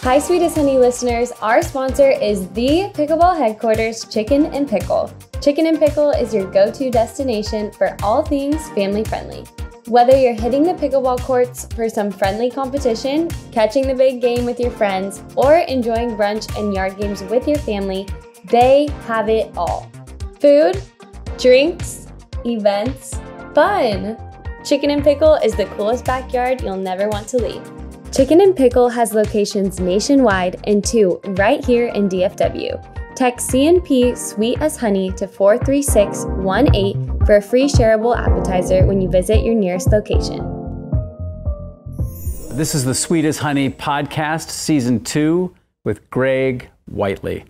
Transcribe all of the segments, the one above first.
Hi, Sweetest Honey listeners. Our sponsor is the Pickleball Headquarters Chicken and Pickle. Chicken and Pickle is your go-to destination for all things family friendly. Whether you're hitting the pickleball courts for some friendly competition, catching the big game with your friends, or enjoying brunch and yard games with your family, they have it all. Food, drinks, events, fun. Chicken and Pickle is the coolest backyard you'll never want to leave. Chicken and Pickle has locations nationwide and 2 right here in DFW. Text CNP Sweet as Honey to 43618 for a free shareable appetizer when you visit your nearest location. This is the Sweet as Honey podcast, season 2 with Greg Whiteley.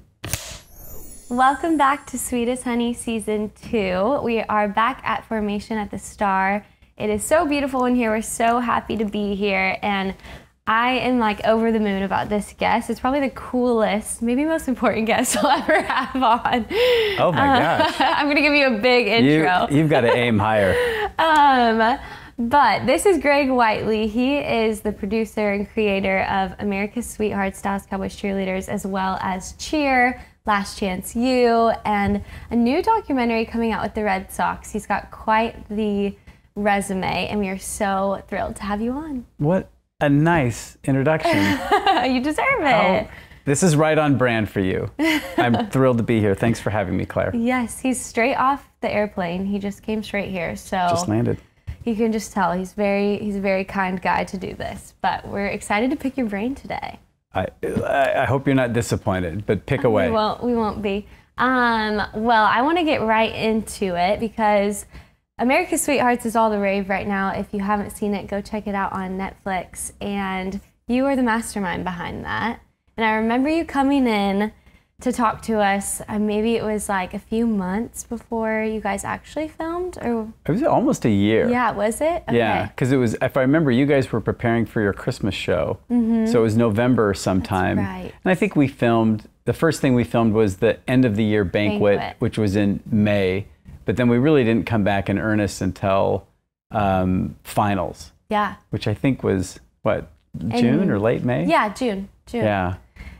Welcome back to Sweet as Honey season 2. We are back at Formation at the Star. It is so beautiful in here. We're so happy to be here, and I am like over the moon about this guest. It's probably the coolest, maybe most important guest I'll ever have on. Oh my gosh. I'm gonna give you a big intro. You've got to aim higher. But this is Greg Whiteley. He is the producer and creator of America's Sweethearts, Dallas Cowboys Cheerleaders, as well as Cheer, Last Chance U, and a new documentary coming out with the Red Sox. He's got quite the resume, and we are so thrilled to have you on. What a nice introduction. You deserve it. This is right on brand for you. I'm thrilled to be here. Thanks for having me, Claire. Yes, he's straight off the airplane. He just came straight here, so just landed. You can just tell he's a very kind guy to do this. But we're excited to pick your brain today. I hope you're not disappointed, but pick away. We won't be. Well, I want to get right into it because America's Sweethearts is all the rave right now. If you haven't seen it, go check it out on Netflix. And you are the mastermind behind that. And I remember you coming in to talk to us. Maybe it was like a few months before you guys actually filmed, or it was almost a year. Yeah, was it? Okay. Yeah, because it was. If I remember, you guys were preparing for your Christmas show, so it was November sometime. That's right. And I think we filmed. The first thing we filmed was the end of the year banquet. Which was in May. But then we really didn't come back in earnest until finals. Yeah. Which I think was, what, June or late May? Yeah, June. Yeah.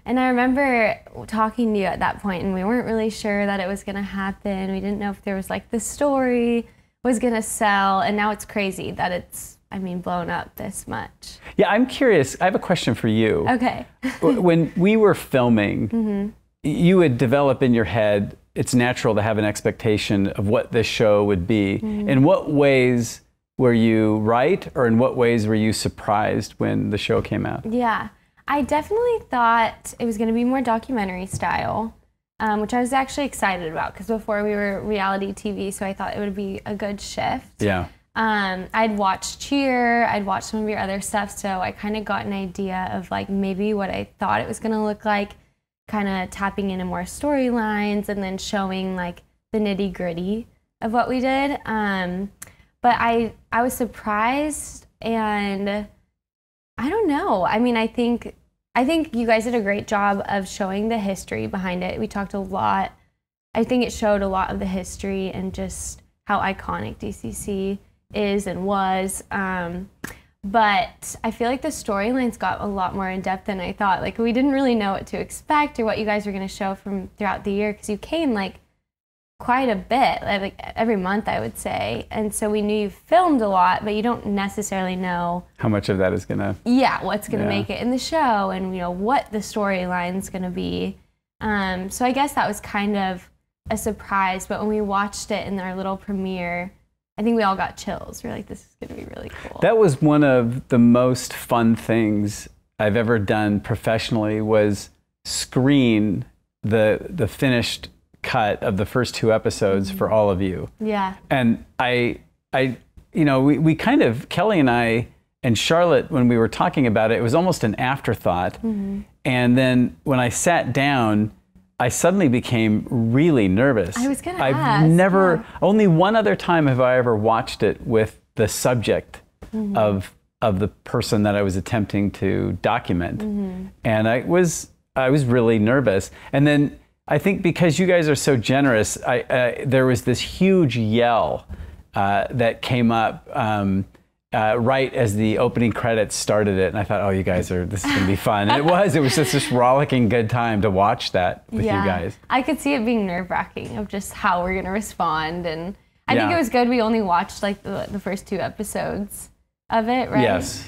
And I remember talking to you at that point, and we weren't really sure that it was going to happen. We didn't know if there was like the story was going to sell. And now it's crazy that it's, blown up this much. Yeah, I'm curious. I have a question for you. Okay. When we were filming, you would develop in your head, it's natural to have an expectation of what this show would be. In what ways were you right, or in what ways were you surprised when the show came out? Yeah, I definitely thought it was going to be more documentary style, which I was actually excited about because before we were reality TV, so I thought it would be a good shift. Yeah. I'd watched Cheer, I'd watched some of your other stuff, so I kind of got an idea of like maybe what I thought it was going to look like, kind of tapping into more storylines and then showing like the nitty gritty of what we did. But I was surprised, and I don't know. I think you guys did a great job of showing the history behind it. We talked a lot. I think it showed a lot of the history and just how iconic DCC is and was. But I feel like the storylines got a lot more in depth than I thought. Like, we didn't really know what to expect or what you guys were going to show from throughout the year, because you came like quite a bit, like every month, I would say. And so we knew you filmed a lot, but you don't necessarily know how much of that is going to... Yeah, what's going to make it in the show, and what the storyline's going to be. So I guess that was kind of a surprise. But when we watched it in our little premiere, I think we all got chills. We're like, this is going to be really cool. That was one of the most fun things I've ever done professionally, was screen the finished cut of the first 2 episodes for all of you. Yeah. And we kind of, Kelly and I and Charlotte, when we were talking about it, it was almost an afterthought. And then when I sat down, I suddenly became really nervous. I was going to ask. I've never, only one other time have I ever watched it with the subject of the person that I was attempting to document. And I was really nervous. And then I think because you guys are so generous, there was this huge yell that came up, right as the opening credits started it, and I thought, oh, this is going to be fun. And it was just this rollicking good time to watch that with you guys. I could see it being nerve-wracking of just how we're going to respond. And I think it was good we only watched like the first 2 episodes of it, right? Yes,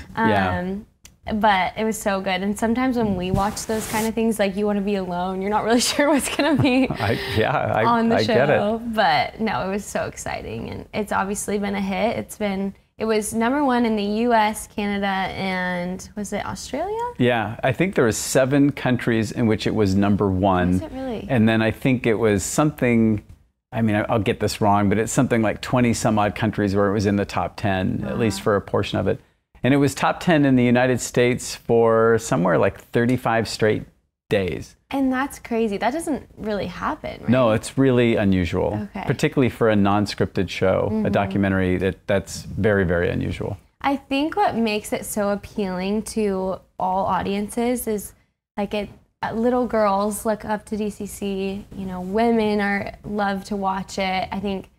But it was so good. And sometimes when we watch those kind of things, like you want to be alone, you're not really sure what's going to be on the show. Get it. But no, it was so exciting. And it's obviously been a hit. It was #1 in the US, Canada, and was it Australia? Yeah, I think there was 7 countries in which it was #1. Was it really? And then I think it was something, I mean, I'll get this wrong, but it's something like 20 some odd countries where it was in the top 10, at least for a portion of it. And it was top 10 in the United States for somewhere like 35 straight days. And that's crazy. That doesn't really happen, right? No, it's really unusual, Okay. particularly for a non-scripted show, a documentary. That's very, very unusual. I think what makes it so appealing to all audiences is like little girls look up to DCC, women love to watch it. I think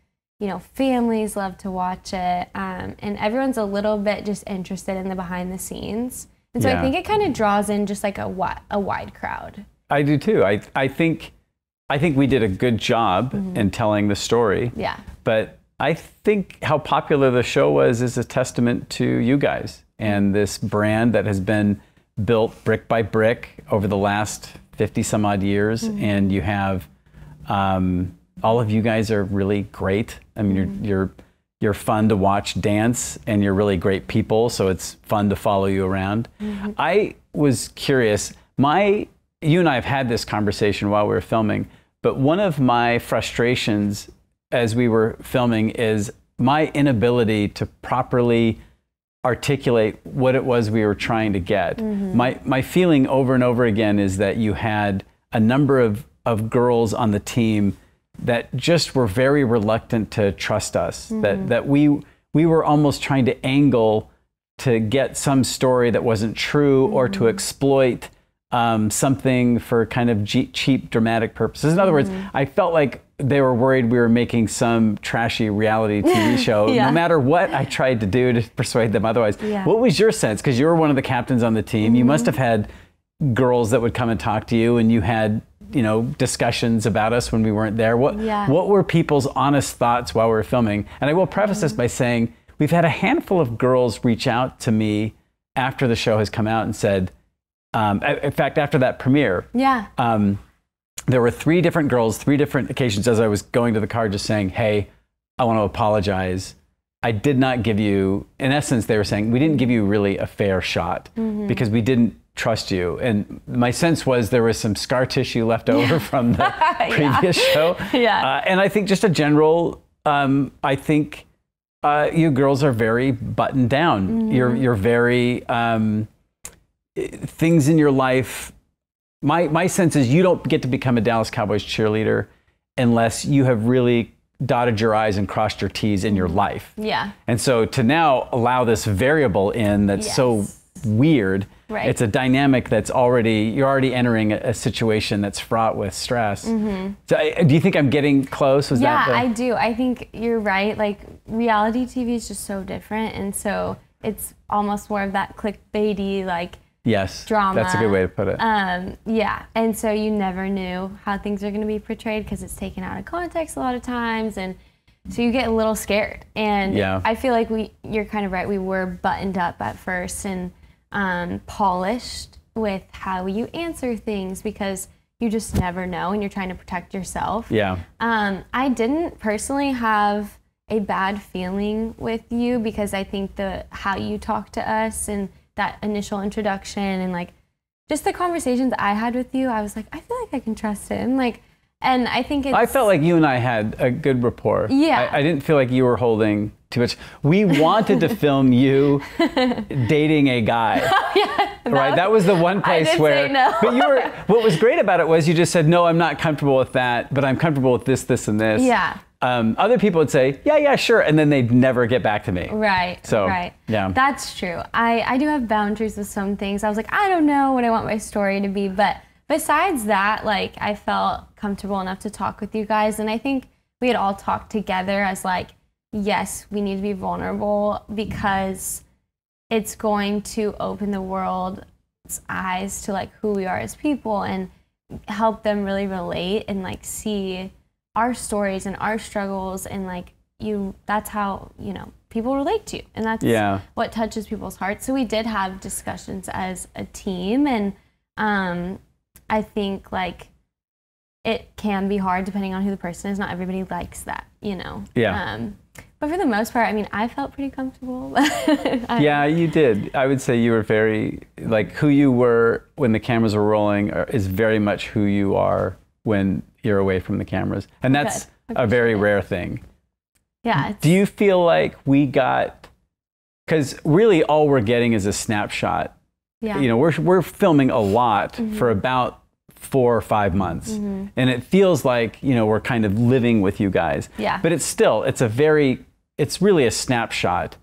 families love to watch it, and everyone's a little bit just interested in the behind the scenes. And so I think it kind of draws in just like a wide crowd. I do too. I think we did a good job in telling the story. Yeah. But I think how popular the show was is a testament to you guys and this brand that has been built brick by brick over the last 50 some odd years. And you have all of you guys are really great. I mean, you're fun to watch dance, and you're really great people, so it's fun to follow you around. I was curious. You and I have had this conversation while we were filming, but one of my frustrations as we were filming is my inability to properly articulate what it was we were trying to get. My feeling over and over again is that you had a number of girls on the team that just were very reluctant to trust us, that we were almost trying to angle to get some story that wasn't true or to exploit something for kind of cheap dramatic purposes. In other words, I felt like they were worried we were making some trashy reality TV show, no matter what I tried to do to persuade them otherwise. What was your sense? Because you were one of the captains on the team. You must have had girls that would come and talk to you, and you had discussions about us when we weren't there. What were people's honest thoughts while we were filming? And I will preface this by saying we've had a handful of girls reach out to me after the show has come out and said, in fact, after that premiere, there were 3 different girls, 3 different occasions as I was going to the car just saying, hey, I want to apologize. I did not give you, in essence, they were saying, we didn't give you really a fair shot because we didn't trust you. And my sense was there was some scar tissue left over from the previous show. And I think just a general, I think you girls are very buttoned down. You're very, things in your life, my sense is you don't get to become a Dallas Cowboys cheerleader unless you have really dotted your I's and crossed your T's in your life. And so to now allow this variable in that's so weird, it's a dynamic that's you're already entering a situation that's fraught with stress. So do you think I'm getting close? I do. I think you're right. Like reality TV is just so different. And so it's almost more of that clickbaity, like drama. That's a good way to put it. And so you never knew how things are going to be portrayed because it's taken out of context a lot of times. And so you get a little scared. And I feel like you're kind of right. We were buttoned up at first and polished with how you answer things because you just never know and you're trying to protect yourself. I didn't personally have a bad feeling with you because I think how you talk to us and that initial introduction and like just the conversations I had with you, I was like, I feel like I can trust him. And I think I felt like you and I had a good rapport. I didn't feel like you were holding too much. We wanted to film you dating a guy. Right? That was the one place where. But you were. What was great about it was you just said, no, I'm not comfortable with that, but I'm comfortable with this, this, and this. Other people would say, yeah, sure, and then they'd never get back to me. That's true. I do have boundaries with some things. I was like, I don't know what I want my story to be, but besides that, like I felt comfortable enough to talk with you guys, and I think we had all talked together as like yes, we need to be vulnerable because it's going to open the world's eyes to like who we are as people and help them really relate and like see our stories and our struggles and like that's how, you know, people relate to you, and that's what touches people's hearts. So we did have discussions as a team, and I think like it can be hard depending on who the person is. Not everybody likes that, you know. But for the most part, I mean, I felt pretty comfortable. Yeah, you did. I would say you were very, like, who you were when the cameras were rolling is very much who you are when you're away from the cameras. And that's a very rare thing. Yeah. Do you feel like we got, because really all we're getting is a snapshot. Yeah. You know, we're filming a lot for about 4 or 5 months. And it feels like, you know, we're kind of living with you guys. Yeah. But it's really a snapshot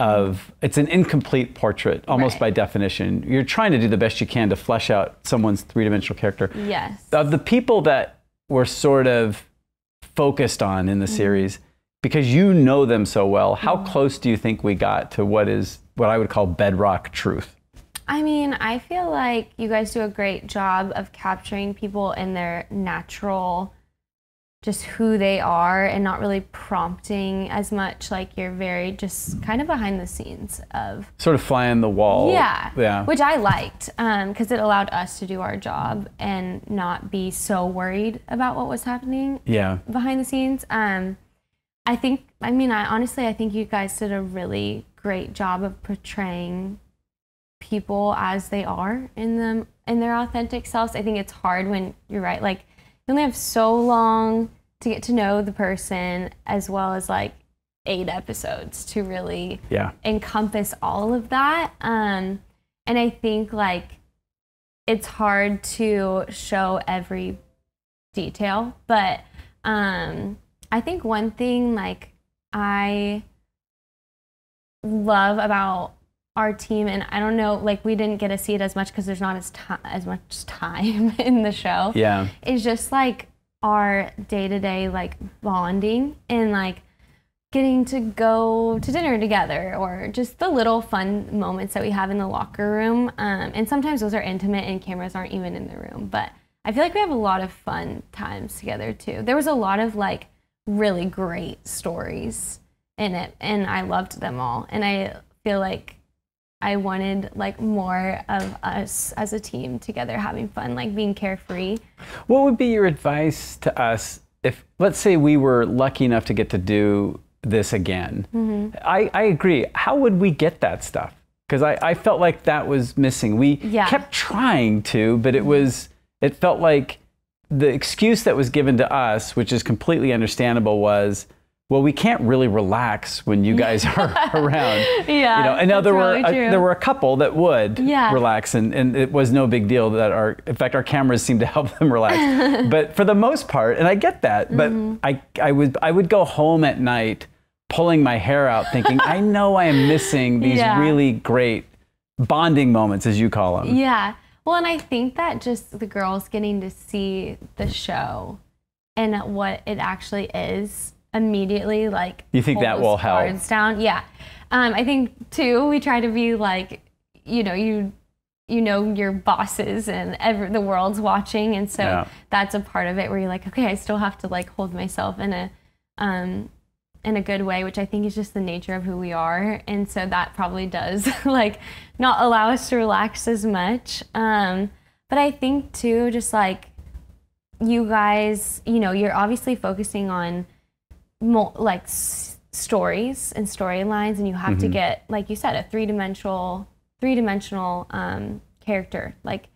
of, it's an incomplete portrait, almost by definition. You're trying to do the best you can to flesh out someone's three-dimensional character. Yes. Of the people that we're sort of focused on in the series, because you know them so well, how close do you think we got to what I would call bedrock truth? I mean, I feel like you guys do a great job of capturing people in their natural, just who they are, and not really prompting as much. Like, you're very just kind of behind the scenes of sort of fly on the wall. Yeah. Which I liked, because it allowed us to do our job and not be so worried about what was happening behind the scenes. I think you guys did a really great job of portraying people as they are in their authentic selves. I think it's hard when you're right, like you only have so long to get to know the person, as well as like 8 episodes to really encompass all of that. And I think like it's hard to show every detail, but I think one thing like I love about our team, and I don't know, like we didn't get to see it as much because there's not as much time in the show. Yeah, it's just like our day-to-day like bonding and like getting to go to dinner together, or just the little fun moments that we have in the locker room. And sometimes those are intimate and cameras aren't even in the room, but I feel like we have a lot of fun times together too. There was a lot of like really great stories in it, and I loved them all. And I feel like I wanted like more of us as a team together having fun, like being carefree. What would be your advice to us if, let's say, we were lucky enough to get to do this again? I agree. How would we get that stuff? Because I felt like that was missing. We kept trying to, but it felt like the excuse that was given to us, which is completely understandable, was, well, we can't really relax when you guys are around. You know, and now there were a couple that would relax, and it was no big deal that in fact our cameras seemed to help them relax. But for the most part, and I get that, but I would go home at night pulling my hair out thinking, I know I am missing these really great bonding moments, as you call them. Yeah. Well, and I think that just the girls getting to see the show and what it actually is immediately, like, you think that will help? Down. Yeah. I think too, we try to be like, you know your bosses and the world's watching, and so that's a part of it where you're like, okay, I still have to like hold myself in a good way, which I think is just the nature of who we are, and so that probably does like not allow us to relax as much. But I think too, just like you guys, you know, you're obviously focusing on like stories and storylines, and you have to get, like you said, a three-dimensional character. Like,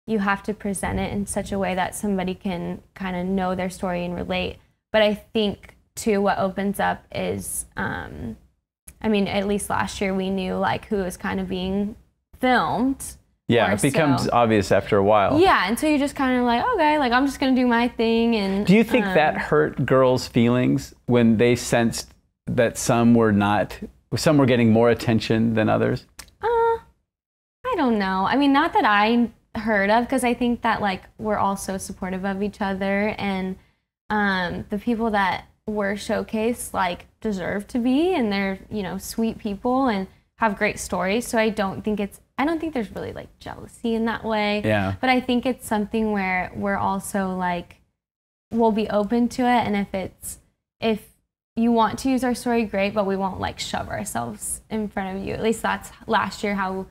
you have to present it in such a way that somebody can kind of know their story and relate. But I think too, what opens up is, I mean, at least last year we knew like who was kind of being filmed. Yeah, it becomes obvious after a while. Yeah, and so you're just kind of like, okay, like I'm just gonna do my thing. And do you think that hurt girls' feelings when they sensed that some were getting more attention than others? I don't know. I mean, not that I heard of, because I think that like we're all so supportive of each other, and the people that were showcased like deserve to be, and they're, you know, sweet people and have great stories. So I don't think there's really like jealousy in that way. Yeah. But I think it's something where we're also like, we'll be open to it, and if you want to use our story, great, but we won't like shove ourselves in front of you. At least that's last year how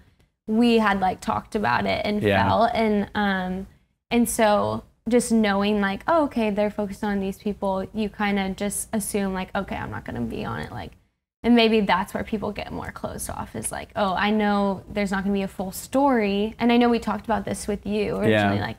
we had like talked about it and felt. And so just knowing like, oh, okay, they're focused on these people, you kind of just assume like, okay, I'm not gonna be on it. Like, and maybe that's where people get more closed off, is like, oh, I know there's not gonna be a full story. And I know we talked about this with you originally, like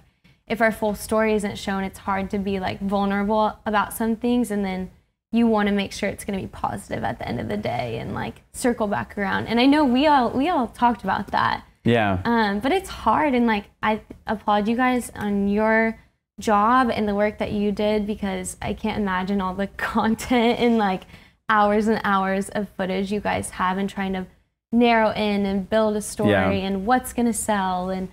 if our full story isn't shown, it's hard to be like vulnerable about some things, and then you want to make sure it's going to be positive at the end of the day and like circle back around. And I know we all talked about that. Yeah. But it's hard, and like I applaud you guys on your job and the work that you did, because I can't imagine all the content and like hours and hours of footage you guys have, and trying to narrow in and build a story and what's going to sell, and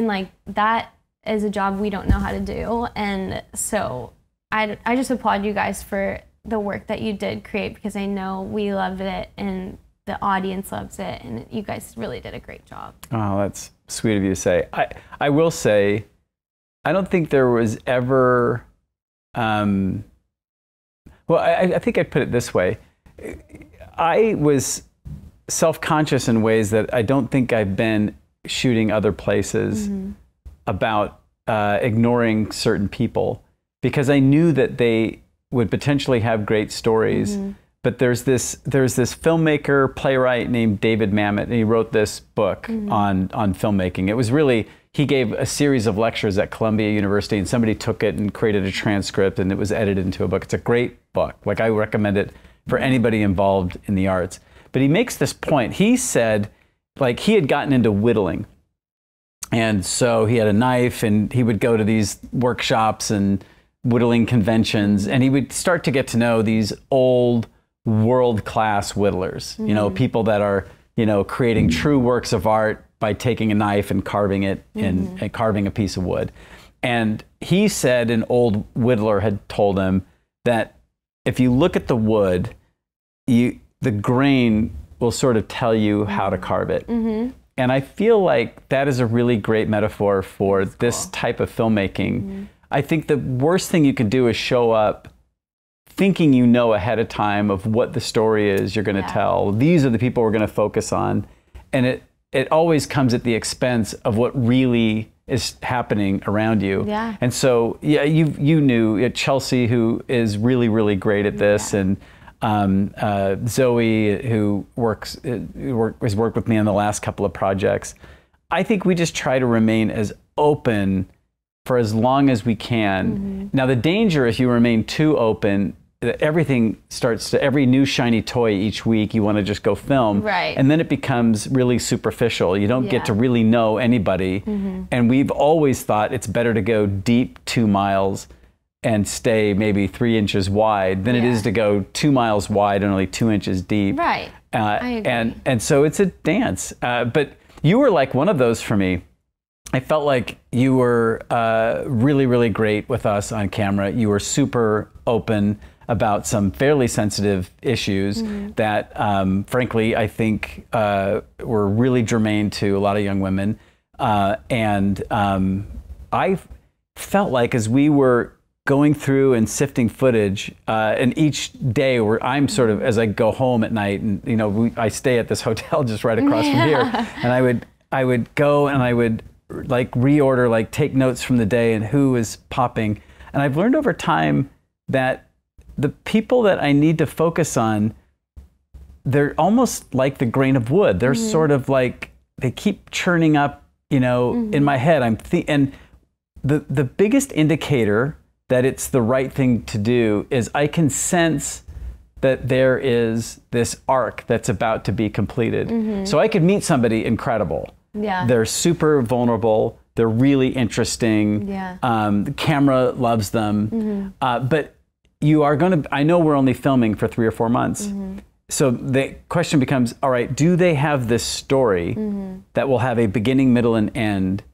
like that is a job we don't know how to do. And so I just applaud you guys for the work that you did create, because I know we loved it and the audience loves it, and you guys really did a great job. Oh, that's sweet of you to say. I will say, I don't think there was ever, well, I think I'd put it this way. I was self-conscious in ways that I don't think I've been shooting other places about ignoring certain people, because I knew that they would potentially have great stories. But there's this filmmaker, playwright named David Mamet, and he wrote this book on filmmaking. It was really, he gave a series of lectures at Columbia University, and somebody took it and created a transcript, and it was edited into a book. It's a great book. Like, I recommend it for anybody involved in the arts. But he makes this point. He said, like, he had gotten into whittling. And so he had a knife, and he would go to these workshops and whittling conventions, and he would start to get to know these old world-class whittlers, you know, people that are, you know, creating true works of art by taking a knife and carving it and carving a piece of wood. And he said an old whittler had told him that if you look at the wood, the grain will sort of tell you how to carve it. And I feel like that is a really great metaphor for this type of filmmaking. I think the worst thing you could do is show up thinking you know ahead of time of what the story is you're going to tell. These are the people we're going to focus on. And it always comes at the expense of what really is happening around you. And so, yeah, you knew Chelsea, who is really, really great at this, and Zoe, who has worked with me on the last couple of projects. I think we just try to remain as open for as long as we can. Now, the danger, if you remain too open, everything starts to, every new shiny toy each week, you want to just go film. And then it becomes really superficial. You don't get to really know anybody. And we've always thought it's better to go deep 2 miles and stay maybe 3 inches wide than it is to go 2 miles wide and only 2 inches deep. I agree. And so it's a dance. But you were like one of those for me. I felt like you were really, really great with us on camera. You were super open about some fairly sensitive issues that, frankly, I think were really germane to a lot of young women. And I felt like as we were going through and sifting footage, and each day where I'm sort of, as I go home at night, and you know, I stay at this hotel just right across from here, and I would go and I would like reorder, like take notes from the day and who is popping. And I've learned over time that the people that I need to focus on, they're almost like the grain of wood. They're sort of like, they keep churning up, you know, in my head. And the biggest indicator that it's the right thing to do is I can sense that there is this arc that's about to be completed. So I could meet somebody incredible. They're super vulnerable. They're really interesting. The camera loves them. But you are going to, I know we're only filming for 3 or 4 months. So the question becomes, all right, do they have this story that will have a beginning, middle, and end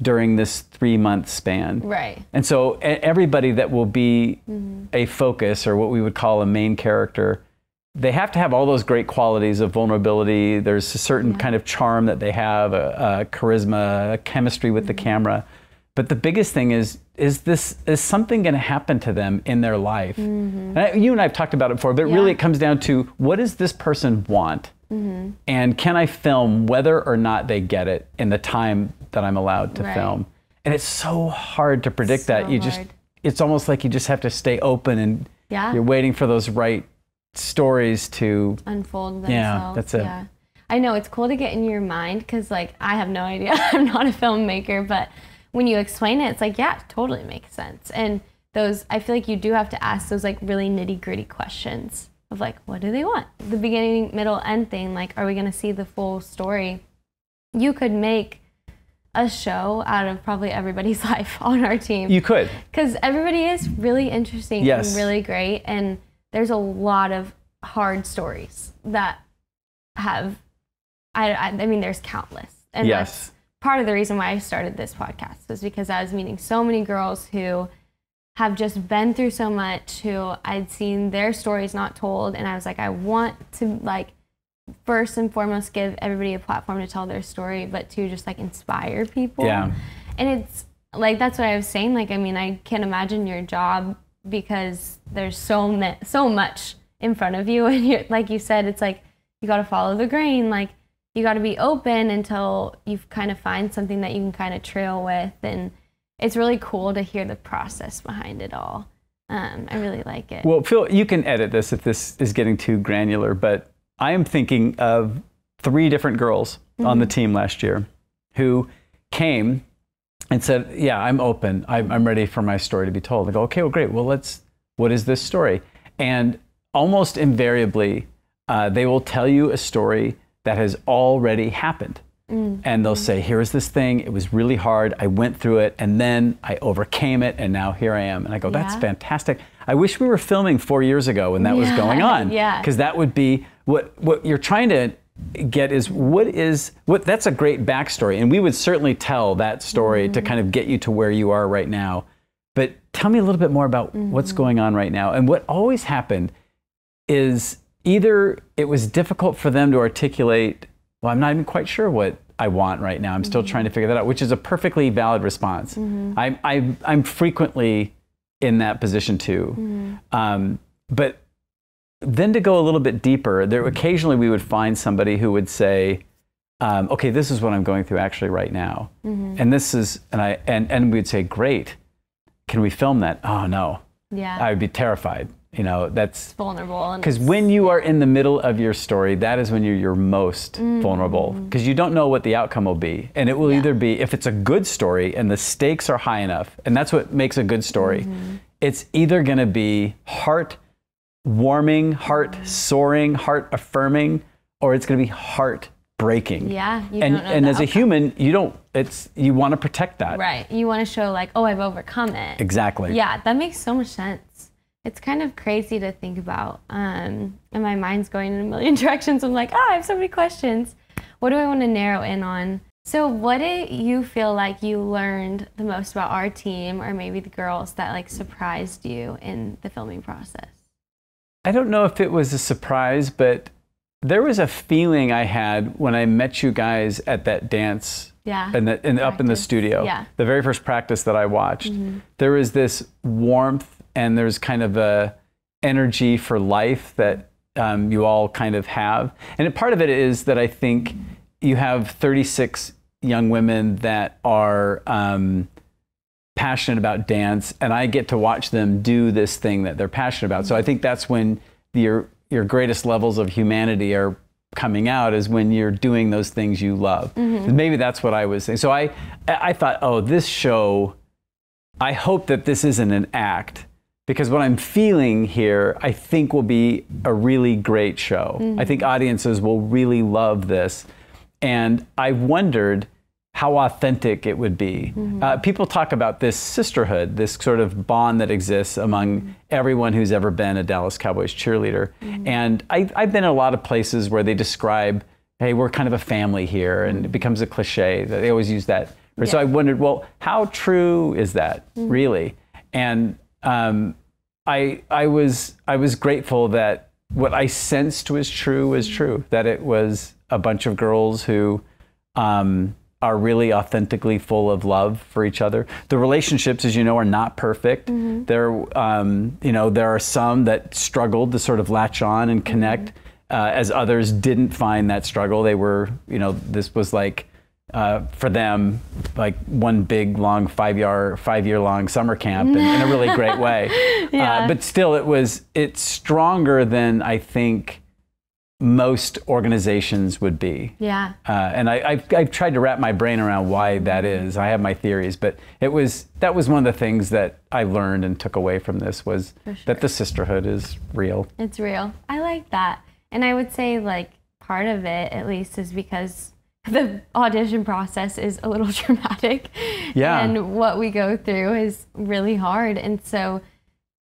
during this 3-month span. Right. And so everybody that will be a focus, or what we would call a main character, they have to have all those great qualities of vulnerability. There's a certain kind of charm that they have, a charisma, a chemistry with the camera. But the biggest thing is something going to happen to them in their life? And you and I have talked about it before, but really it comes down to, what does this person want? And can I film whether or not they get it in the time that I'm allowed to film? And it's so hard to predict that. It's almost like you just have to stay open, and you're waiting for those right stories to unfold themselves. Yeah, that's it. Yeah. I know, it's cool to get in your mind, because like I have no idea. I'm not a filmmaker, but when you explain it, it's like, yeah, totally makes sense. And those, I feel like you do have to ask those like really nitty-gritty questions of like, what do they want? The beginning, middle, end thing, like, are we going to see the full story? You could make a show out of probably everybody's life on our team. You could. Because everybody is really interesting and really great. And there's a lot of hard stories that have, I mean, there's countless. And that's part of the reason why I started this podcast, was because I was meeting so many girls who have just been through so much, who I'd seen their stories not told. And I was like, I want to like, first and foremost, give everybody a platform to tell their story, but to just like inspire people. Yeah. And it's like, that's what I was saying. Like, I mean, I can't imagine your job, because there's so much in front of you. And you're, like you said, it's like, you got to follow the grain. Like, you got to be open until you kind of find something that you can kind of trail with. And it's really cool to hear the process behind it all. I really like it. Well, Phil, you can edit this if this is getting too granular, but I am thinking of 3 different girls on the team last year who came and said, yeah, I'm open. I'm ready for my story to be told. I go, okay, well, great. Well, what is this story? And almost invariably, they will tell you a story that has already happened. And they'll say, here's this thing. It was really hard. I went through it, and then I overcame it, and now here I am. And I go, that's fantastic. I wish we were filming 4 years ago when that was going on. Because that would be what you're trying to get is that's a great backstory. And we would certainly tell that story to kind of get you to where you are right now. But tell me a little bit more about what's going on right now. And what always happened is either it was difficult for them to articulate, well, I'm not even quite sure what I want right now. I'm still trying to figure that out, which is a perfectly valid response. I'm frequently in that position too. But then to go a little bit deeper, occasionally we would find somebody who would say, okay, this is what I'm going through actually right now. And this is, and we'd say, great, can we film that? Oh no, I would be terrified. You know, that's vulnerable. Because when you are in the middle of your story, that is when you're your most vulnerable, because you don't know what the outcome will be. And it will either be, if it's a good story and the stakes are high enough, and that's what makes a good story, it's either going to be heart-warming, heart-soaring, heart-affirming, or it's going to be heart-breaking. Yeah, you and don't know and as a human, you want to protect that. Right. You want to show like, oh, I've overcome it. Exactly. Yeah, that makes so much sense. It's kind of crazy to think about, and my mind's going in a million directions. I'm like, I have so many questions. What do I want to narrow in on? So what did you feel like you learned the most about our team, or maybe the girls, that like surprised you in the filming process? I don't know if it was a surprise, but there was a feeling I had when I met you guys at that dance up in the studio. The very first practice that I watched, there was this warmth, and there's kind of a energy for life that you all kind of have. And part of it is that I think you have 36 young women that are passionate about dance, and I get to watch them do this thing that they're passionate about. So I think that's when your greatest levels of humanity are coming out, is when you're doing those things you love. Maybe that's what I was saying. So I thought, oh, this show, I hope that this isn't an act, because what I'm feeling here, I think, will be a really great show. I think audiences will really love this. And I wondered how authentic it would be. People talk about this sisterhood, this sort of bond that exists among everyone who's ever been a Dallas Cowboys cheerleader. And I've been in a lot of places where they describe, hey, we're kind of a family here, and it becomes a cliche. They always use that Or so I wondered, well, how true is that really? And I was grateful that what I sensed was true, that it was a bunch of girls who are really authentically full of love for each other. The relationships, as you know, are not perfect. There, there are some that struggled to sort of latch on and connect, as others didn't find that struggle. They were, this was like, for them, like one big, long, 5-year long summer camp in a really great way. But still, it's stronger than I think most organizations would be. And I've tried to wrap my brain around why that is. I have my theories, but that was one of the things that I learned and took away from this was that the sisterhood is real. It's real. I like that. And I would say like part of it at least is because the audition process is a little dramatic. And what we go through is really hard. And so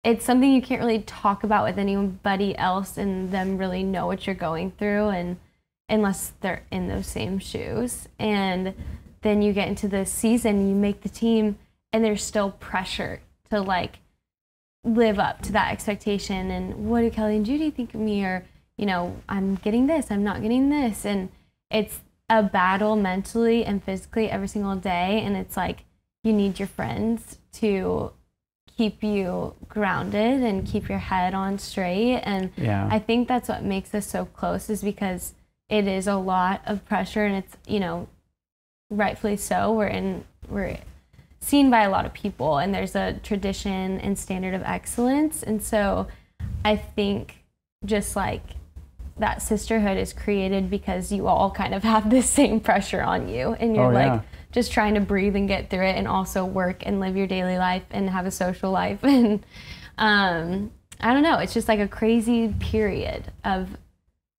it's something you can't really talk about with anybody else and them really know what you're going through, and unless they're in those same shoes. And then you get into the season, you make the team, and there's still pressure to like live up to that expectation. And what do Kelly and Judy think of me? Or, I'm getting this, I'm not getting this. And it's a battle mentally and physically every single day. And it's like, you need your friends to keep you grounded and keep your head on straight. And I think that's what makes us so close, is because it is a lot of pressure, and it's, rightfully so. We're seen by a lot of people, and there's a tradition and standard of excellence. And so I think just like that sisterhood is created because you all kind of have this same pressure on you, and you're just trying to breathe and get through it, and also work and live your daily life and have a social life. And I don't know, it's just like a crazy period of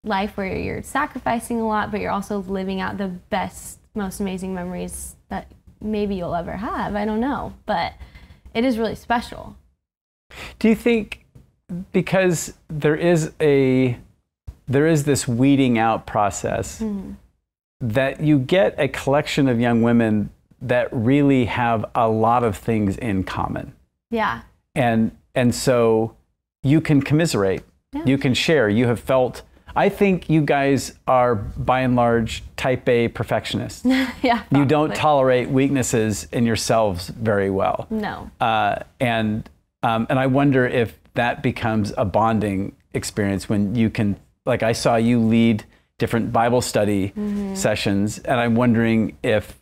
life where you're sacrificing a lot, but you're also living out the best, most amazing memories that maybe you'll ever have. I don't know, but it is really special. Do you think because there is this weeding out process, that you get a collection of young women that really have a lot of things in common? And so you can commiserate, you can share, you have felt, I think you guys are by and large type A perfectionists. You don't tolerate weaknesses in yourselves very well. And I wonder if that becomes a bonding experience when you can, like I saw you lead different Bible study sessions, and I'm wondering if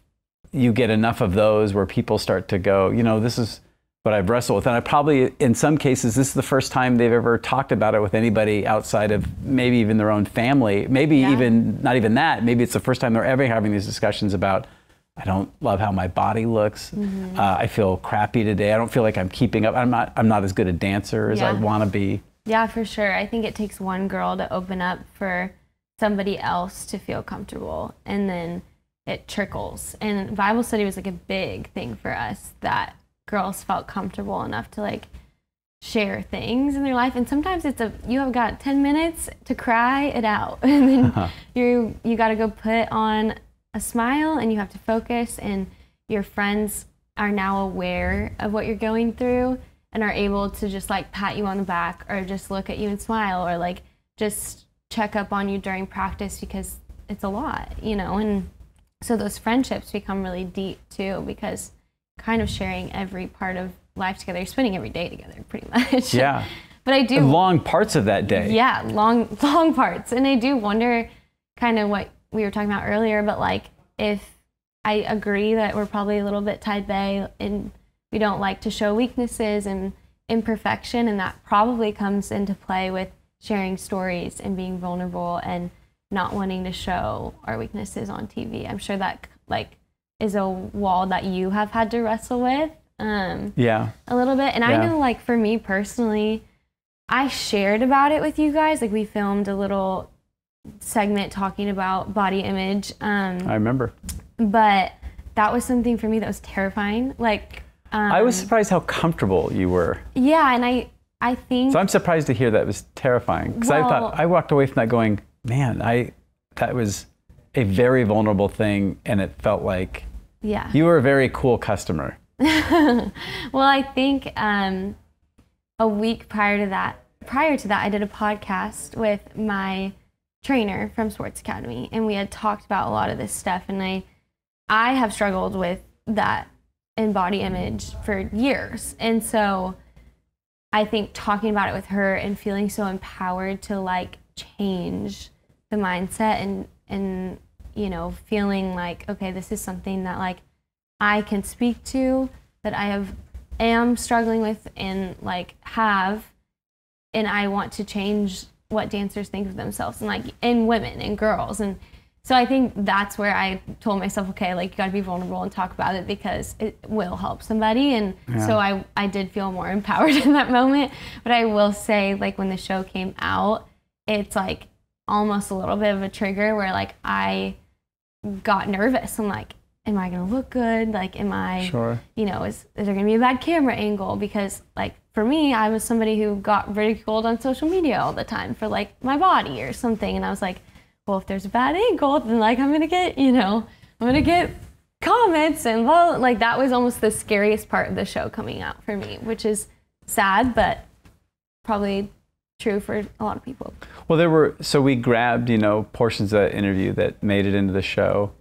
you get enough of those where people start to go, this is what I've wrestled with. And I probably, in some cases, this is the first time they've ever talked about it with anybody outside of maybe even their own family. Maybe even, not even that, maybe it's the first time they're ever having these discussions about, I don't love how my body looks. I feel crappy today. I don't feel like I'm keeping up. I'm not as good a dancer as I want to be. Yeah, for sure. I think it takes one girl to open up for somebody else to feel comfortable, and then it trickles. And Bible study was like a big thing for us, that girls felt comfortable enough to like share things in their life. And sometimes you have got 10 minutes to cry it out, and then you got to go put on a smile, and you have to focus, and your friends are now aware of what you're going through and are able to just like pat you on the back, or just look at you and smile, or like just check up on you during practice, because it's a lot, and so those friendships become really deep too, because kind of sharing every part of life together, you're spending every day together pretty much. But I do long parts of that day. Long parts. And I do wonder kind of what we were talking about earlier, but like, if I agree that we're probably a little bit type A, and we don't like to show weaknesses and imperfection, and that probably comes into play with sharing stories and being vulnerable and not wanting to show our weaknesses on TV. I'm sure that like is a wall that you have had to wrestle with a little bit. And I know like for me personally, I shared about it with you guys. Like we filmed a little segment talking about body image. I remember. But that was something for me that was terrifying. Like I was surprised how comfortable you were. Yeah, and I think... So I'm surprised to hear that was terrifying. Because I thought, I walked away from that going, man, that was a very vulnerable thing, and it felt like Yeah. You were a very cool customer. Well, I think a week prior to that, I did a podcast with my trainer from Sports Academy, and we had talked about a lot of this stuff. And I have struggled with that in body image for years. And so I think talking about it with her and feeling so empowered to like change the mindset and you know, feeling like, okay, this is something that like I can speak to, that I am struggling with and like have, and I want to change what dancers think of themselves and like in women and girls. And so I think that's where I told myself, okay, like you gotta be vulnerable and talk about it because it will help somebody. And so I did feel more empowered in that moment. But I will say, like when the show came out, it's like almost a little bit of a trigger where like I got nervous. I'm like, am I gonna look good? Like, am I, you know, is there gonna be a bad camera angle? Because like for me, I was somebody who got ridiculed on social media all the time for like my body or something. And I was like, well, if there's a bad angle, then like I'm gonna get, you know, I'm gonna get comments. And well, like that was almost the scariest part of the show coming out for me, which is sad, but probably true for a lot of people. Well, so we grabbed, you know, portions of that interview that made it into the show.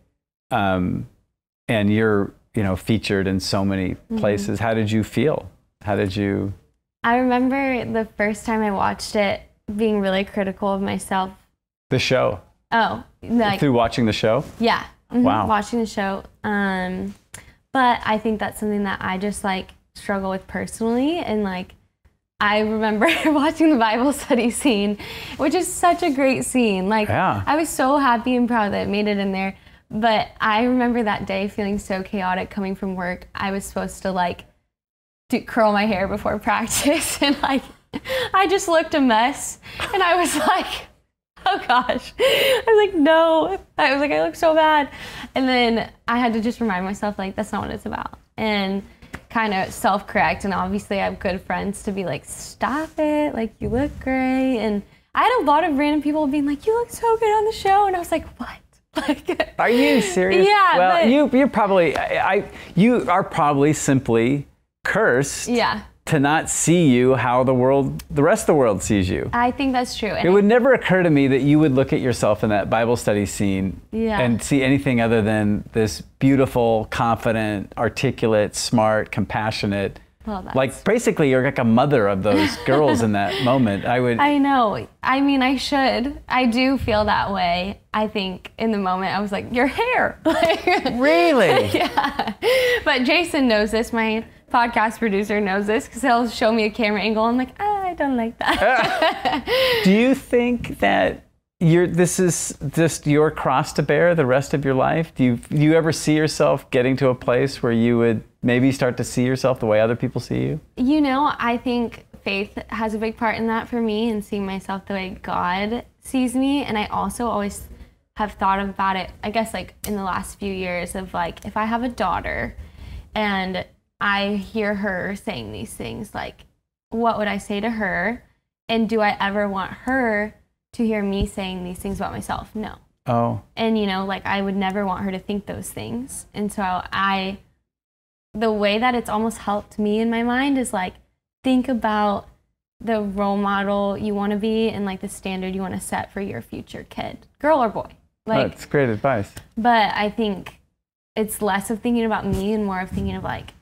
And you're, you know, featured in so many places. Mm-hmm. How did you feel? I remember the first time I watched it being really critical of myself. The show? Oh. Like, through watching the show? Yeah. Mm-hmm. Wow. Watching the show. But I think that's something that I just like struggle with personally. And like, I remember watching the Bible study scene, which is such a great scene. Like, I was so happy and proud that it made it in there. But I remember that day feeling so chaotic coming from work. I was supposed to like curl my hair before practice, and like I just looked a mess. And I was like, oh gosh. I was like, no. I was like, I look so bad. And then I had to just remind myself, like, that's not what it's about. And kind of self-correct. And obviously I have good friends to be like, stop it. Like, you look great. And I had a lot of random people being like, you look so good on the show. And I was like, what? Like, are you serious? Yeah. Well, you're probably, you are probably simply cursed to not see you how the rest of the world sees you. I think that's true. And it would never occur to me that you would look at yourself in that Bible study scene and see anything other than this beautiful, confident, articulate, smart, compassionate. Well, like basically you're like a mother of those girls in that moment. I know. I mean, I do feel that way. I think in the moment I was like, your hair. Really? Yeah. But Jason knows this. My podcast producer knows this because he'll show me a camera angle. I'm like, I don't like that. Do you think that this is just your cross to bear the rest of your life? Do you ever see yourself getting to a place where you would maybe start to see yourself the way other people see you? You know, I think faith has a big part in that for me, and seeing myself the way God sees me. And I also always have thought about it, I guess, like in the last few years of like, if I have a daughter and I hear her saying these things, like, what would I say to her? And do I ever want her to hear me saying these things about myself? No. Oh. And, you know, like, I would never want her to think those things. And so the way that it's almost helped me in my mind is like, think about the role model you want to be and like the standard you want to set for your future kid, girl or boy. Like, that's great advice. But I think it's less of thinking about me and more of thinking of like,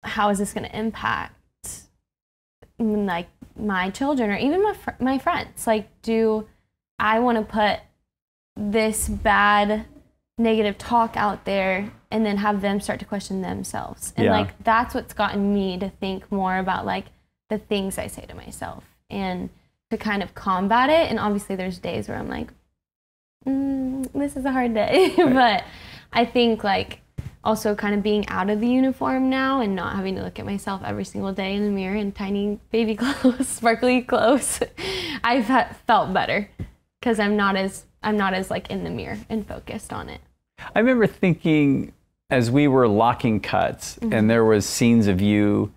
how is this going to impact like my children or even my friends? Like, do I want to put this bad negative talk out there and then have them start to question themselves? And like, that's what's gotten me to think more about like the things I say to myself and to kind of combat it. And obviously there's days where I'm like, this is a hard day. But I think like also kind of being out of the uniform now and not having to look at myself every single day in the mirror in tiny baby clothes, sparkly clothes, I've felt better because I'm not as like in the mirror and focused on it. I remember thinking as we were locking cuts and there was scenes of you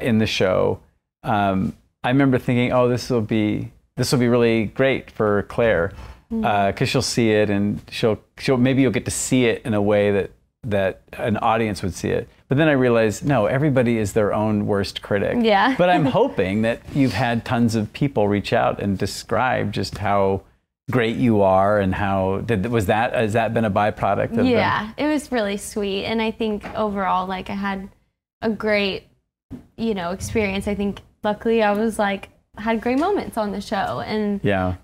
in the show, I remember thinking, oh, this will be really great for Claire because she'll see it and she'll maybe you'll get to see it in a way that that an audience would see it. But then I realized, no, everybody is their own worst critic. Yeah. But I'm hoping that you've had tons of people reach out and describe just how great you are, and how has that been a byproduct of Yeah, it was really sweet. And I think overall, like, I had a great, experience. I think luckily I was like, had great moments on the show, and yeah.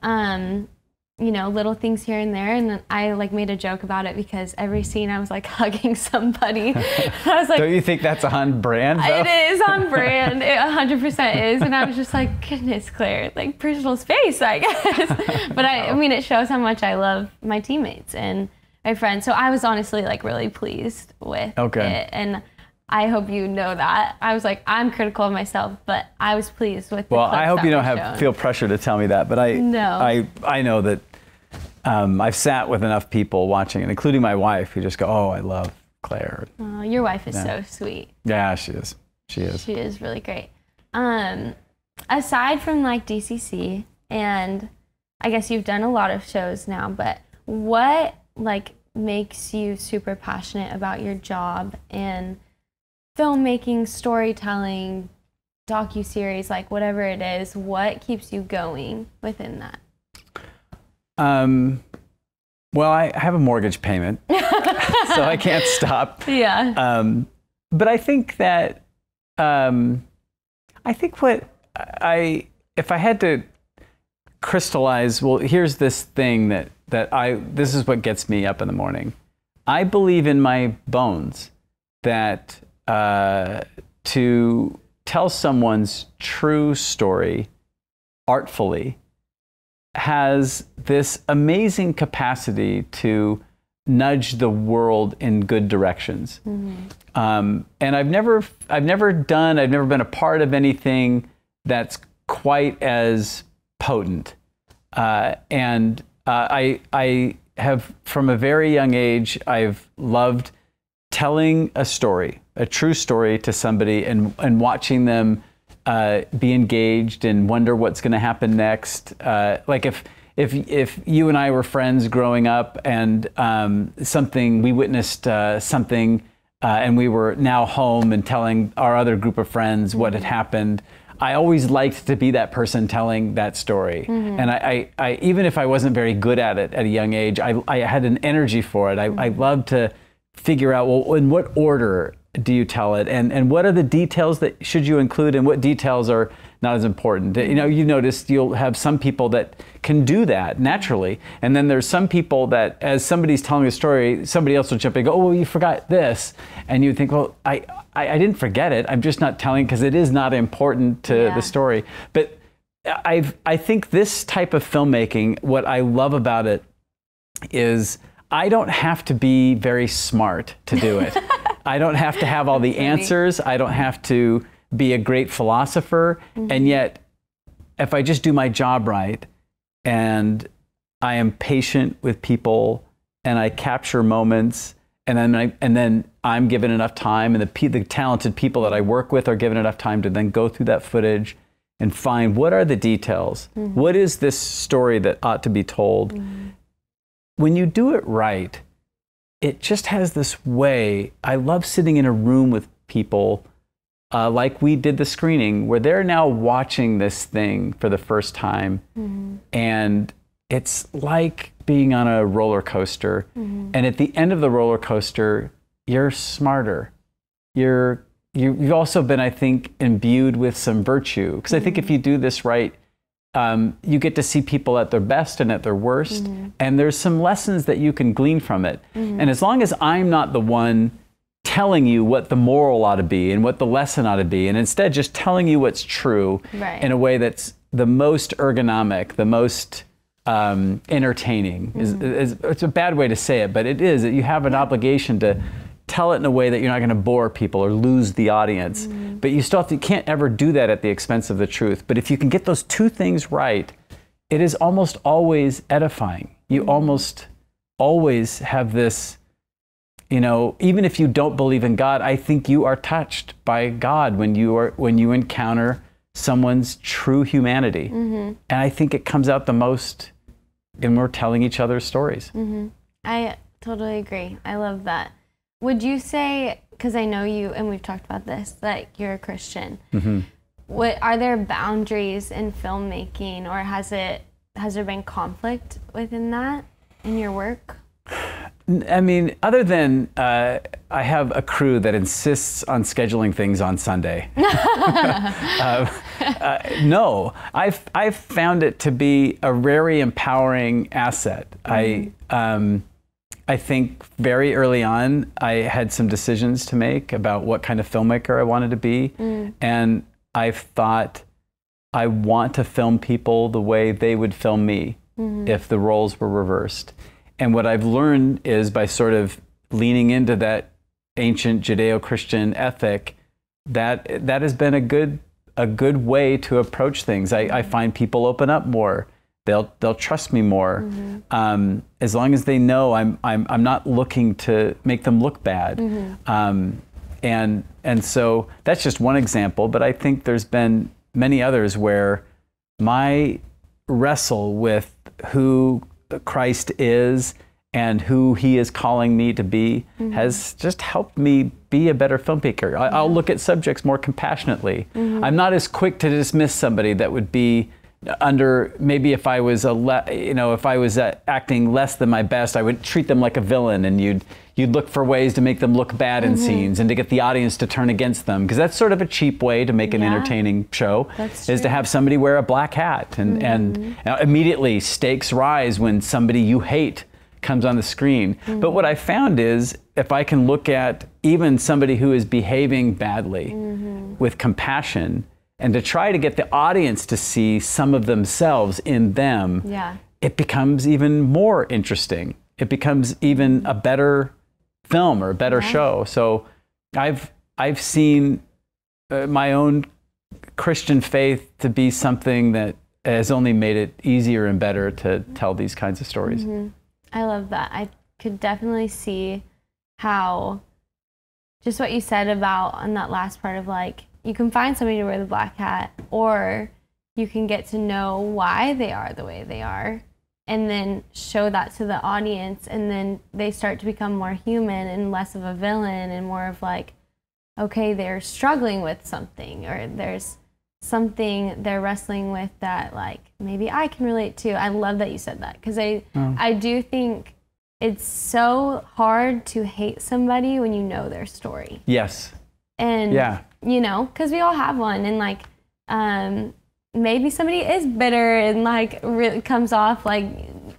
Little things here and there. And then I like made a joke about it because every scene I was like hugging somebody. I was like, don't you think that's on brand, though? It is on brand. It 100% is. And I was just like, goodness, Claire, like personal space, I guess. But I mean, it shows how much I love my teammates and my friends. So I was honestly like really pleased with it. And I hope you know that. I was like, I'm critical of myself, but I was pleased with the clips I hope that you don't were shown. feel pressure to tell me that, but I know that I've sat with enough people watching it, including my wife, who just go, oh, I love Claire. Oh, your wife is so sweet. Yeah, she is. She is. She is really great. Aside from like DCC, and I guess you've done a lot of shows now, but what like makes you super passionate about your job and filmmaking, storytelling, docuseries, like whatever it is, what keeps you going within that? Well, I have a mortgage payment, so I can't stop. Yeah. But I think that, if I had to crystallize, well, here's this thing this is what gets me up in the morning. I believe in my bones that to tell someone's true story artfully has this amazing capacity to nudge the world in good directions. Mm-hmm. And I've never been a part of anything that's quite as potent. And I have, from a very young age, I've loved telling a story, a true story to somebody, and watching them be engaged and wonder what's going to happen next. Like if you and I were friends growing up, and we witnessed something, and we were now home and telling our other group of friends what had happened, I always liked to be that person telling that story. Mm-hmm. And I even if I wasn't very good at it at a young age, I had an energy for it. I loved to figure out, well, in what order do you tell it, and what are the details that should you include, and what details are not as important. You notice you'll have some people that can do that naturally, and then there's some people that, as somebody's telling a story, somebody else will jump in and go, oh, well, you forgot this, and you think, well, I didn't forget it, I'm just not telling because it is not important to the story. But I think this type of filmmaking, what I love about it is I don't have to be very smart to do it. I don't have to have all the answers. I don't have to be a great philosopher. Mm-hmm. And yet, if I just do my job right, and I am patient with people, and I capture moments, and then I'm given enough time, and the talented people that I work with are given enough time to then go through that footage and find what are the details. Mm-hmm. What is this story that ought to be told? Mm-hmm. When you do it right, it just has this way. I love sitting in a room with people like we did the screening, where they're now watching this thing for the first time. Mm-hmm. And it's like being on a roller coaster. Mm-hmm. And at the end of the roller coaster, you're smarter. You've also been, I think, imbued with some virtue. Because I think if you do this right, you get to see people at their best and at their worst. Mm-hmm. And there's some lessons that you can glean from it. Mm-hmm. And as long as I'm not the one telling you what the moral ought to be and what the lesson ought to be, and instead just telling you what's true in a way that's the most ergonomic, the most entertaining. Mm-hmm. It's a bad way to say it, but it is. You have an obligation to tell it in a way that you're not going to bore people or lose the audience. Mm-hmm. But you still you can't ever do that at the expense of the truth. But if you can get those two things right, it is almost always edifying. You almost always have this, even if you don't believe in God, I think you are touched by God when you encounter someone's true humanity. Mm-hmm. And I think it comes out the most when we're telling each other stories. Mm-hmm. I totally agree. I love that. Would you say, because I know you, and we've talked about this, that you're a Christian. Are there boundaries in filmmaking, or has there been conflict within that in your work? I mean, other than I have a crew that insists on scheduling things on Sunday. No, I've found it to be a very empowering asset. I think very early on, I had some decisions to make about what kind of filmmaker I wanted to be. And I've thought, I want to film people the way they would film me if the roles were reversed. And what I've learned is by sort of leaning into that ancient Judeo-Christian ethic, that has been a good way to approach things. I find people open up more. They'll trust me more, as long as they know I'm not looking to make them look bad. And so that's just one example, but I think there's been many others where my wrestle with who Christ is and who he is calling me to be has just helped me be a better filmmaker. I'll look at subjects more compassionately. I'm not as quick to dismiss somebody that would be under, maybe if I was acting less than my best, I would treat them like a villain, and you'd look for ways to make them look bad in scenes and to get the audience to turn against them, because that's sort of a cheap way to make an entertaining show, is to have somebody wear a black hat, and immediately stakes rise when somebody you hate comes on the screen. But what I found is, if I can look at even somebody who is behaving badly with compassion, and to try to get the audience to see some of themselves in them, it becomes even more interesting. It becomes even a better film or a better show. So I've seen my own Christian faith to be something that has only made it easier and better to tell these kinds of stories. I love that. I could definitely see how, just what you said about on that last part of like, you can find somebody to wear the black hat, or you can get to know why they are the way they are, and then show that to the audience, and then they start to become more human and less of a villain, and more of like, okay, they're struggling with something, or there's something they're wrestling with that like maybe I can relate to. I love that you said that, because I do think it's so hard to hate somebody when you know their story. Yes. And you know, because we all have one, and like maybe somebody is bitter and like really comes off like,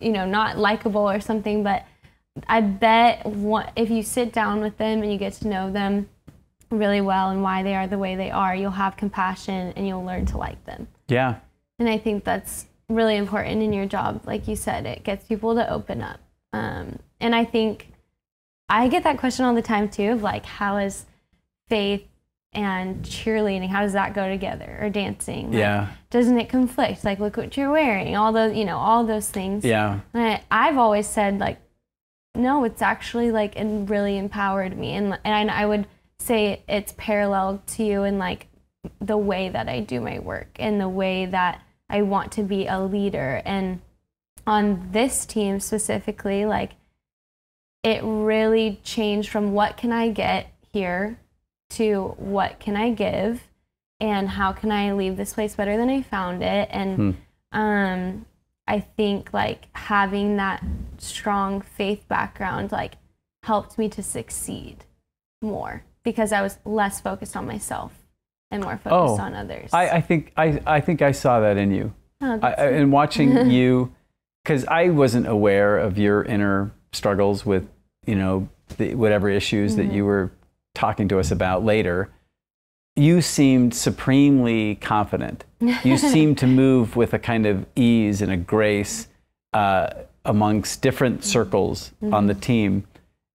you know, not likable or something, but I bet if you sit down with them and you get to know them really well and why they are the way they are, you'll have compassion and you'll learn to like them. Yeah. And I think that's really important in your job. Like you said, it gets people to open up. And I think I get that question all the time too, of like, how is faith and cheerleading, how does that go together, or dancing? Like, doesn't it conflict? Like, look what you're wearing, all those, you know, all those things. Yeah. And I've always said like, no, it's actually like, it really empowered me. And I would say it's parallel to you in like the way that I do my work and the way that I want to be a leader. And on this team specifically, like, it really changed from what can I get here to what can I give, and how can I leave this place better than I found it. And I think like having that strong faith background like helped me to succeed more, because I was less focused on myself and more focused on others. I think I saw that in you. In watching you, because I wasn't aware of your inner struggles with, you know, whatever issues that you were talking to us about later. You seemed supremely confident. You seemed to move with a kind of ease and a grace amongst different circles on the team.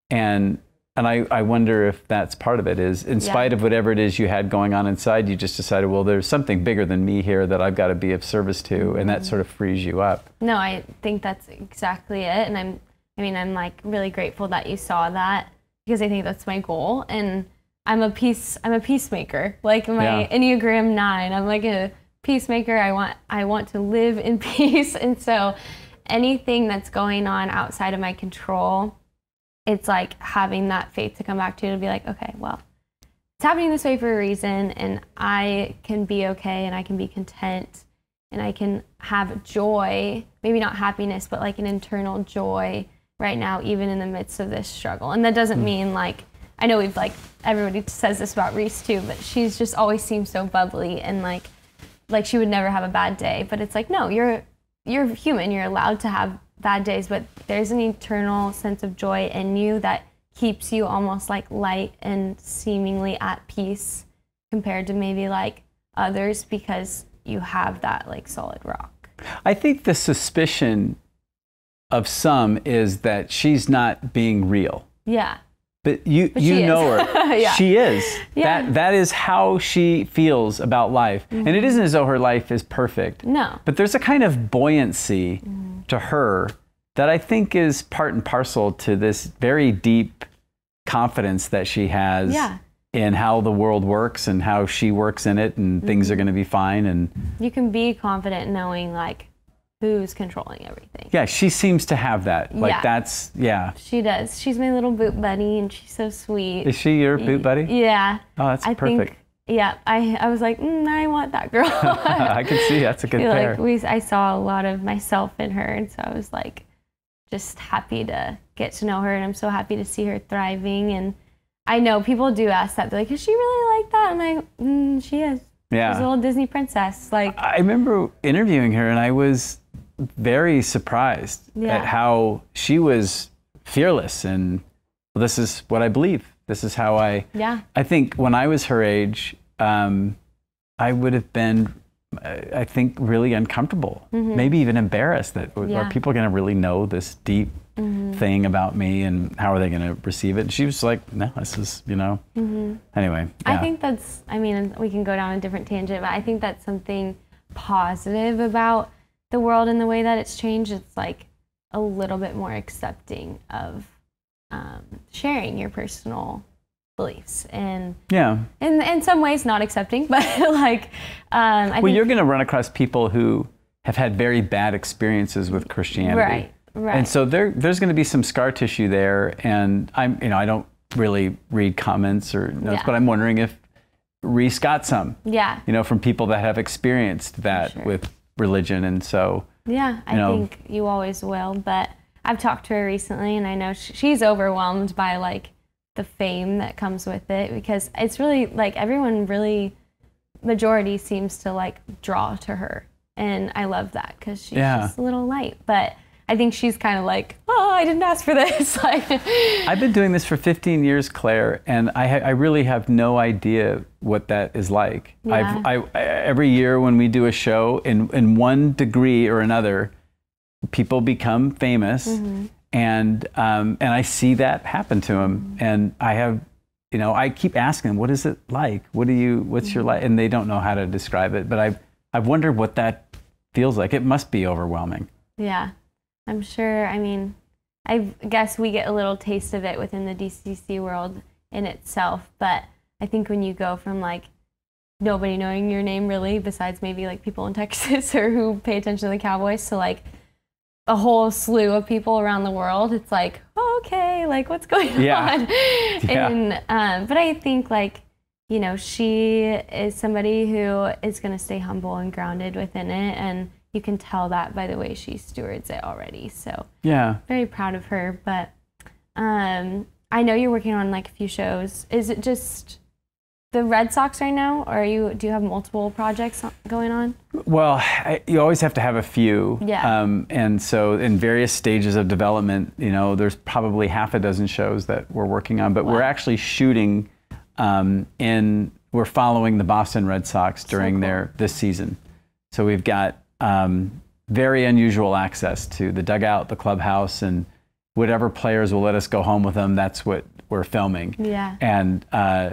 And I wonder if that's part of it, is in spite of whatever it is you had going on inside, you just decided, well, there's something bigger than me here that I've got to be of service to, and that sort of frees you up. No, I think that's exactly it. And I'm like really grateful that you saw that, because I think that's my goal. And I'm a peacemaker. Like my Enneagram 9, I'm like a peacemaker. I want to live in peace. And so anything that's going on outside of my control, it's like having that faith to come back to be like, okay, well, it's happening this way for a reason, and I can be okay, and I can be content, and I can have joy, maybe not happiness, but like an internal joy right now, even in the midst of this struggle. And that doesn't mean like, I know we've like, everybody says this about Reese too, but she's just always seems so bubbly and like she would never have a bad day. But it's like, no, you're human, you're allowed to have bad days, but there's an eternal sense of joy in you that keeps you almost like light and seemingly at peace compared to maybe like others, because you have that like solid rock. I think the suspicion of some is that she's not being real. Yeah. But you know her. Yeah. She is. Yeah. That is how she feels about life. Mm-hmm. And it isn't as though her life is perfect. No. But there's a kind of buoyancy to her that I think is part and parcel to this very deep confidence that she has in how the world works and how she works in it, and things are going to be fine. And you can be confident knowing like who's controlling everything. Yeah, she seems to have that. Like that's, She does. She's my little boot buddy, and she's so sweet. Is she your boot buddy? Yeah. Oh, that's perfect. I was like, I want that girl. I can see that's a good pair. Like I saw a lot of myself in her, and so I was like, just happy to get to know her, and I'm so happy to see her thriving. And I know people do ask that. They're like, is she really like that? I'm like, she is. Yeah. She's a little Disney princess. Like, I remember interviewing her, and I was very surprised at how she was fearless, and well, this is what I believe. This is how I think when I was her age, I would have been, I think, really uncomfortable, maybe even embarrassed that are people going to really know this deep thing about me, and how are they going to receive it? And she was like, no, this is, anyway. I think that's, I mean, we can go down a different tangent, but I think that's something positive about the world and the way that it's changed. It's like a little bit more accepting of sharing your personal beliefs, and in some ways not accepting, but like I think you're going to run across people who have had very bad experiences with Christianity, right? And so there's going to be some scar tissue there, and I don't really read comments or notes, but I'm wondering if Reese got some, from people that have experienced that with religion, and so I think you always will. But I've talked to her recently, and I know she's overwhelmed by like the fame that comes with it, because it's really like everyone really, majority seems to like draw to her, and I love that because she's just a little light. But I think she's kind of like, oh, I didn't ask for this. Like, I've been doing this for 15 years, Claire, and I really have no idea what that is like. Every year when we do a show, in one degree or another, people become famous, and I see that happen to them, and I have, I keep asking them, what is it like? What's your life? And they don't know how to describe it, but I've wondered what that feels like. It must be overwhelming. Yeah, I'm sure. I mean, I guess we get a little taste of it within the DCC world in itself, but I think when you go from like nobody knowing your name really, besides maybe like people in Texas or who pay attention to the Cowboys, to like a whole slew of people around the world, it's like, oh, okay, like what's going on? And but I think like, she is somebody who is going to stay humble and grounded within it, and you can tell that by the way she stewards it already. So very proud of her. But I know you're working on like a few shows. Is it just the Red Sox right now, or do you have multiple projects going on? Well, you always have to have a few. And so in various stages of development, there's probably half a dozen shows that we're working on, but we're actually shooting we're following the Boston Red Sox during this season. So we've got very unusual access to the dugout, the clubhouse, and whatever players will let us go home with them, that's what we're filming. And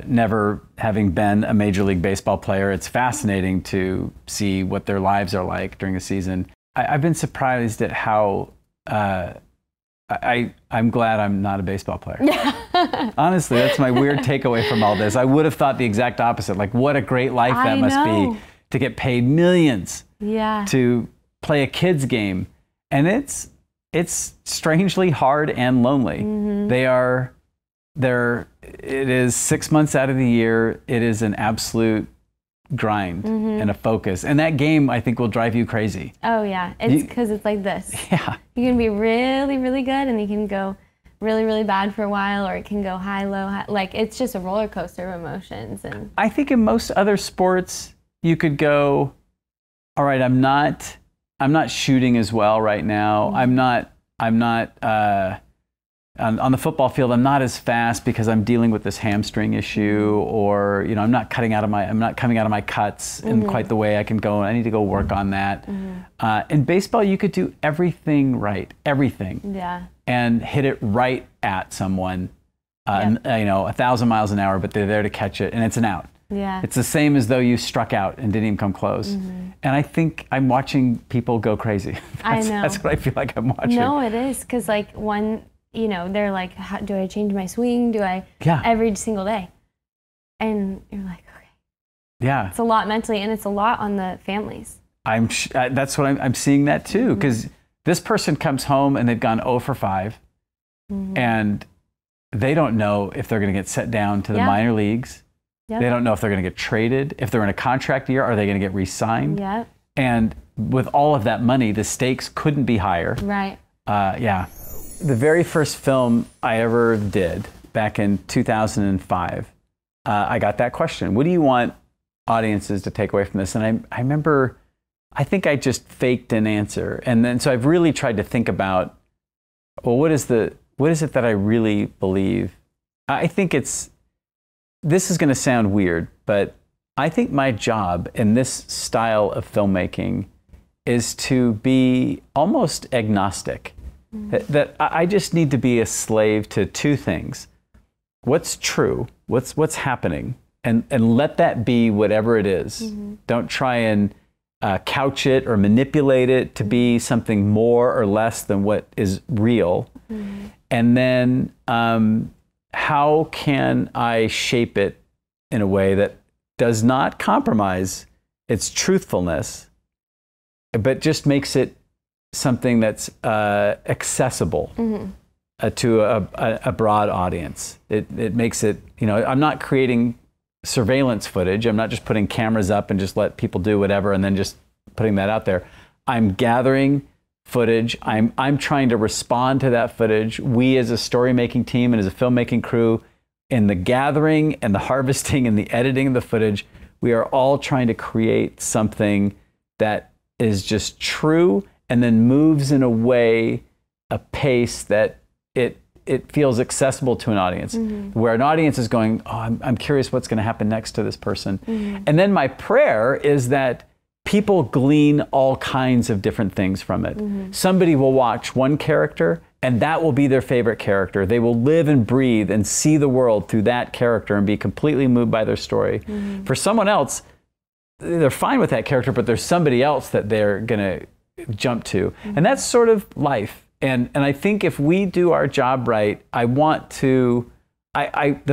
never having been a Major League Baseball player, it's fascinating to see what their lives are like during a season. I've been surprised at how I'm glad I'm not a baseball player. Honestly, that's my weird takeaway from all this. I would have thought the exact opposite. Like, what a great life that must be to get paid millions to play a kid's game. And it's it's strangely hard and lonely. It is 6 months out of the year. It is an absolute grind and a focus. And that game, I think, will drive you crazy. Oh yeah, it's because it's like this. Yeah. You can be really, really good, and you can go really, really bad for a while, or it can go high, low, high. Like, it's just a roller coaster of emotions. And I think in most other sports, you could go, all right, I'm not shooting as well right now. I'm not on the football field, I'm not as fast because I'm dealing with this hamstring issue, or I'm not coming out of my cuts in quite the way I can go. I need to go work on that. In baseball, you could do everything right, everything, and hit it right at someone, 1,000 miles an hour, but they're there to catch it, and it's an out. Yeah. It's the same as though you struck out and didn't even come close. And I think I'm watching people go crazy. I know. That's what I feel like I'm watching. No, it is, because like they're like, do I change my swing? Do I? Yeah. Every single day. And you're like, okay. Yeah. It's a lot mentally, and it's a lot on the families. That's what I'm seeing that too, because this person comes home and they've gone 0 for 5, and they don't know if they're going to get set down to the minor leagues. They don't know if they're going to get traded. If they're in a contract year, are they going to get re-signed? And with all of that money, the stakes couldn't be higher. Right. Yeah. The very first film I ever did, back in 2005, I got that question. What do you want audiences to take away from this? And I remember, I think I just faked an answer. And then, so I've really tried to think about, well, what is it that I really believe? I think this is going to sound weird, but I think my job in this style of filmmaking is to be almost agnostic. That I just need to be a slave to two things. What's true, what's happening, and let that be whatever it is. Don't try and couch it or manipulate it to be something more or less than what is real. And then how can I shape it in a way that does not compromise its truthfulness, but just makes it something that's accessible to a broad audience. It makes it, I'm not creating surveillance footage. I'm not just putting cameras up and just let people do whatever and then just putting that out there. I'm gathering footage. I'm trying to respond to that footage. We as a story making team and as a filmmaking crew, in the gathering and the harvesting and the editing of the footage, we are all trying to create something that is just true and then moves in a pace that it feels accessible to an audience, where an audience is going, oh, I'm curious what's going to happen next to this person. And then my prayer is that people glean all kinds of different things from it. Somebody will watch one character and that will be their favorite character. They will live and breathe and see the world through that character and be completely moved by their story. For someone else, they're fine with that character, but there's somebody else that they're going to jump to. And that's sort of life. And I think if we do our job right, the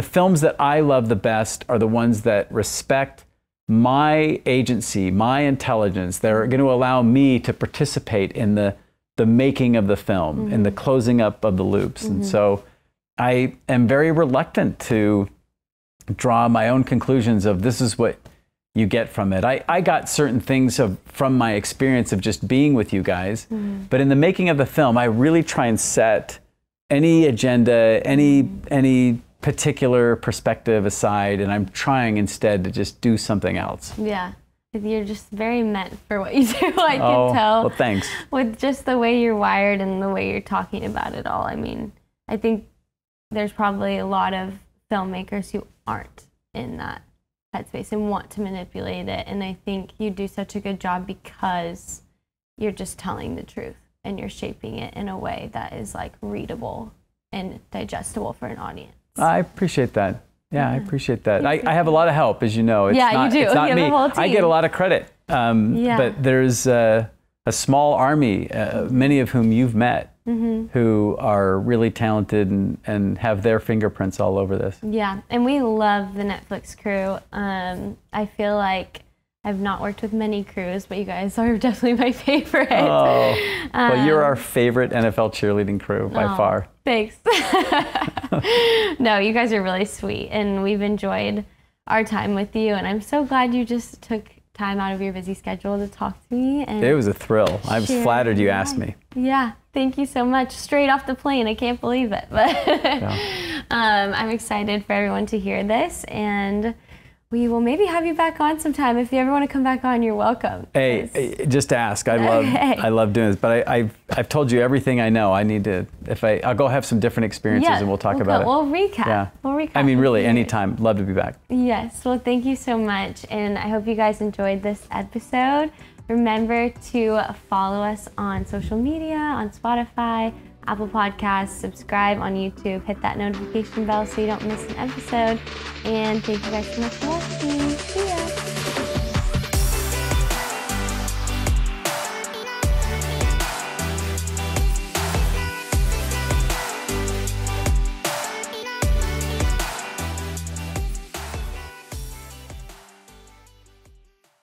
films that I love the best are the ones that respect my agency, my intelligence. They're going to allow me to participate in the making of the film, in the closing up of the loops. And so I am very reluctant to draw my own conclusions of this is what you get from it. I got certain things from my experience of just being with you guys, but in the making of the film, I really try and set any agenda, any particular perspective aside, and I'm trying instead to just do something else. Yeah. You're just very meant for what you do, I can tell. Well, thanks. With just the way you're wired and the way you're talking about it all. I mean, I think there's probably a lot of filmmakers who aren't in that headspace and want to manipulate it. And I think you do such a good job because you're just telling the truth and you're shaping it in a way that is like readable and digestible for an audience. I appreciate that. Yeah, I appreciate that. I have a lot of help, as you know. You do. It's not you me. have a whole team. I get a lot of credit. But there's a small army, many of whom you've met, who are really talented and have their fingerprints all over this. Yeah, and we love the Netflix crew. I feel like I've not worked with many crews, but you guys are definitely my favorite. Oh, well, you're our favorite NFL cheerleading crew by far. Thanks. No, you guys are really sweet, and we've enjoyed our time with you, and I'm so glad you just took time out of your busy schedule to talk to me. And it was a thrill. I was flattered you asked me. Yeah, thank you so much. Straight off the plane, I can't believe it. But I'm excited for everyone to hear this, and we will maybe have you back on sometime. If you ever want to come back on, you're welcome. Hey, just ask. I love doing this, but I've told you everything I know. I need to, I'll go have some different experiences and we'll talk about it. We'll recap. Yeah. We'll recap. I mean, really, anytime. Love to be back. Yes. Well, thank you so much, and I hope you guys enjoyed this episode. Remember to follow us on social media, on Spotify, Apple Podcasts, subscribe on YouTube, hit that notification bell so you don't miss an episode. And thank you guys so much for watching.